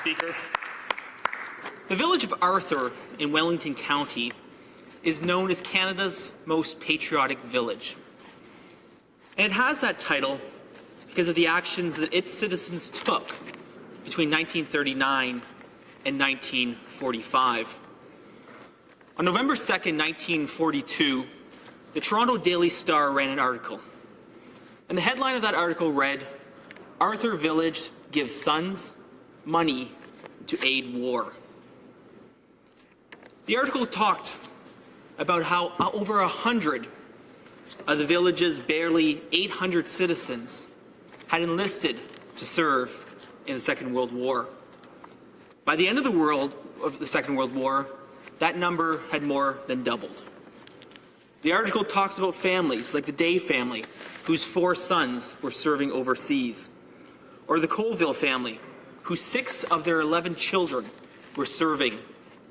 Speaker. The village of Arthur in Wellington County is known as Canada's most patriotic village. And it has that title because of the actions that its citizens took between 1939 and 1945. On November 2nd, 1942, the Toronto Daily Star ran an article. And the headline of that article read, "Arthur Village gives sons money to aid war." The article talked about how over 100 of the village's barely 800 citizens had enlisted to serve in the Second World War. By the end of the Second World War, that number had more than doubled. The article talks about families like the Day family, whose 4 sons were serving overseas, or the Colville family, whose 6 of their 11 children were serving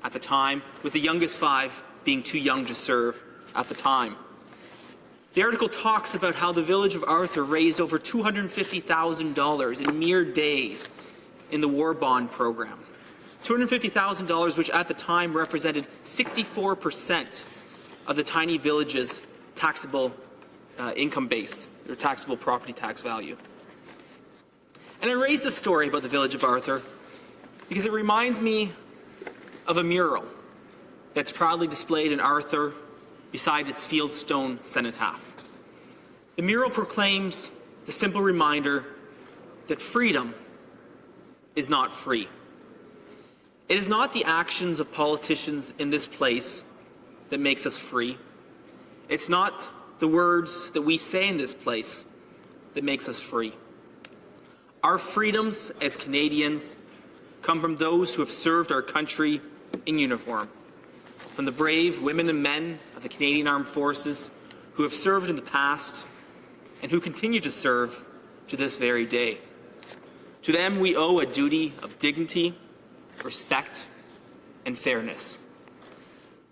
at the time, with the youngest 5 being too young to serve at the time. The article talks about how the village of Arthur raised over $250,000 in mere days in the war bond program. $250,000, which at the time represented 64% of the tiny village's taxable income base, their taxable property tax value. And I raise this story about the village of Arthur because it reminds me of a mural that's proudly displayed in Arthur beside its fieldstone cenotaph. The mural proclaims the simple reminder that freedom is not free. It is not the actions of politicians in this place that makes us free. It's not the words that we say in this place that makes us free. Our freedoms as Canadians come from those who have served our country in uniform, from the brave women and men of the Canadian Armed Forces who have served in the past and who continue to serve to this very day. To them we owe a duty of dignity, respect, and fairness.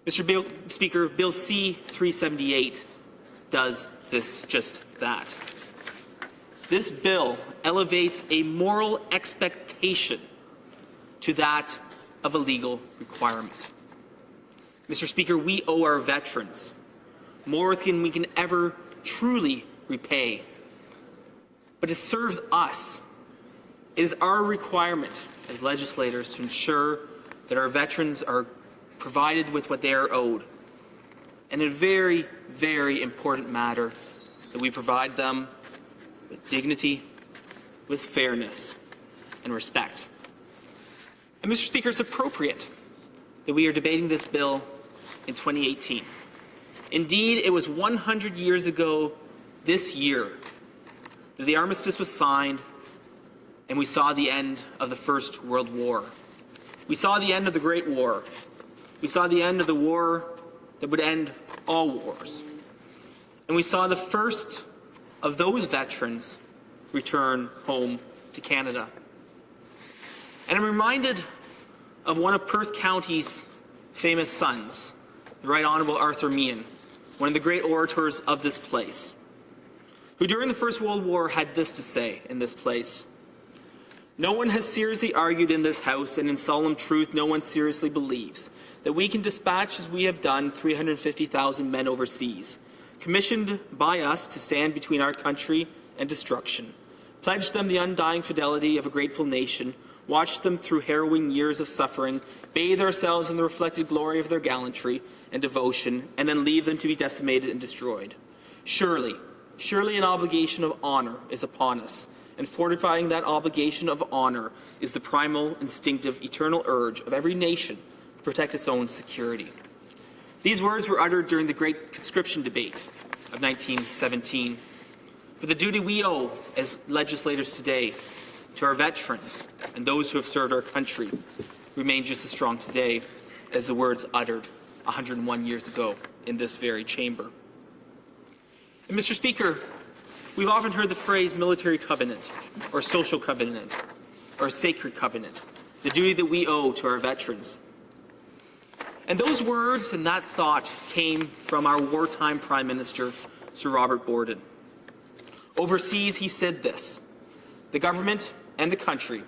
Mr. Speaker, Bill C-378 does just that. This bill elevates a moral expectation to that of a legal requirement. Mr. Speaker, we owe our veterans more than we can ever truly repay. But it serves us. It is our requirement as legislators to ensure that our veterans are provided with what they are owed. And a very, very important matter that we provide them with dignity, with fairness, and respect. And Mr. Speaker, it's appropriate that we are debating this bill in 2018. Indeed, it was 100 years ago this year that the armistice was signed and we saw the end of the First World War. We saw the end of the Great War. We saw the end of the war that would end all wars. And we saw the first of those veterans return home to Canada. And I'm reminded of one of Perth County's famous sons, the Right Honourable Arthur Meehan, one of the great orators of this place, who during the First World War had this to say in this place: "No one has seriously argued in this House, and in solemn truth no one seriously believes, that we can dispatch as we have done 350,000 men overseas, commissioned by us to stand between our country and destruction, pledge them the undying fidelity of a grateful nation, watch them through harrowing years of suffering, bathe ourselves in the reflected glory of their gallantry and devotion, and then leave them to be decimated and destroyed. Surely an obligation of honour is upon us, and fortifying that obligation of honour is the primal, instinctive, eternal urge of every nation to protect its own security." These words were uttered during the Great Conscription debate of 1917. But the duty we owe as legislators today to our veterans and those who have served our country remain just as strong today as the words uttered 101 years ago in this very chamber. And Mr. Speaker, we've often heard the phrase military covenant, or social covenant, or sacred covenant, the duty that we owe to our veterans. And those words and that thought came from our wartime Prime Minister, Sir Robert Borden. Overseas, he said this: "The government and the country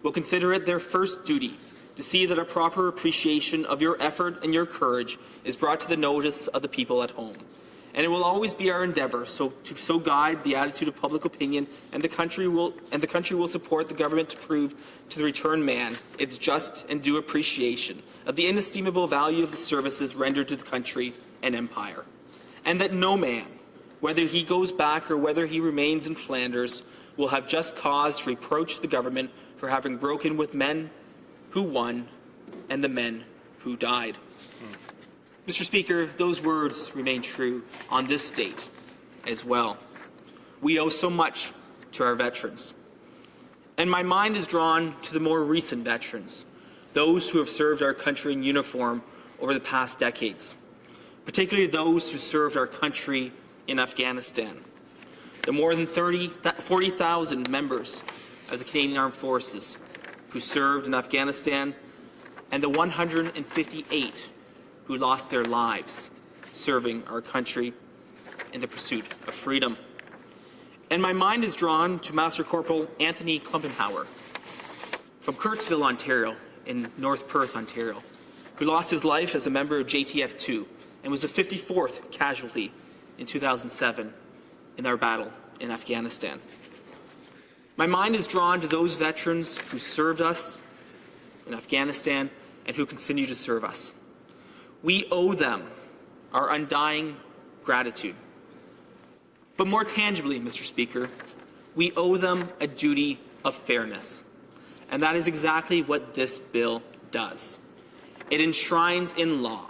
will consider it their first duty to see that a proper appreciation of your effort and your courage is brought to the notice of the people at home. And it will always be our endeavour to guide the attitude of public opinion, and the country will support the government to prove to the returned man its just and due appreciation of the inestimable value of the services rendered to the country and empire, and that no man, whether he goes back or whether he remains in Flanders, will have just cause to reproach the government for having broken with men who won and the men who died. Mr. Speaker, those words remain true on this date as well. We owe so much to our veterans. And my mind is drawn to the more recent veterans, those who have served our country in uniform over the past decades, particularly those who served our country in Afghanistan. The more than 40,000 members of the Canadian Armed Forces who served in Afghanistan, and the 158 who lost their lives serving our country in the pursuit of freedom. And my mind is drawn to Master Corporal Anthony Klumpenhauer from Kirksville, Ontario, in North Perth, Ontario, who lost his life as a member of JTF-2 and was the 54th casualty in 2007 in our battle in Afghanistan. My mind is drawn to those veterans who served us in Afghanistan and who continue to serve us. We owe them our undying gratitude. But more tangibly, Mr. Speaker, we owe them a duty of fairness. And that is exactly what this bill does. It enshrines in law.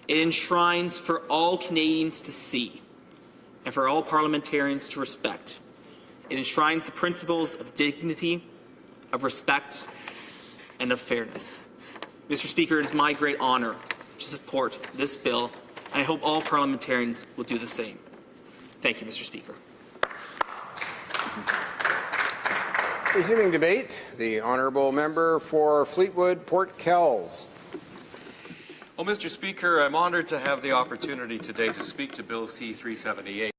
It enshrines for all Canadians to see and for all parliamentarians to respect. It enshrines the principles of dignity, of respect, and of fairness. Mr. Speaker, it is my great honour to support this bill, and I hope all parliamentarians will do the same. Thank you, Mr. Speaker. Resuming debate, the honourable member for Fleetwood Port Kells. Well, Mr. Speaker, I'm honoured to have the opportunity today to speak to Bill C-378.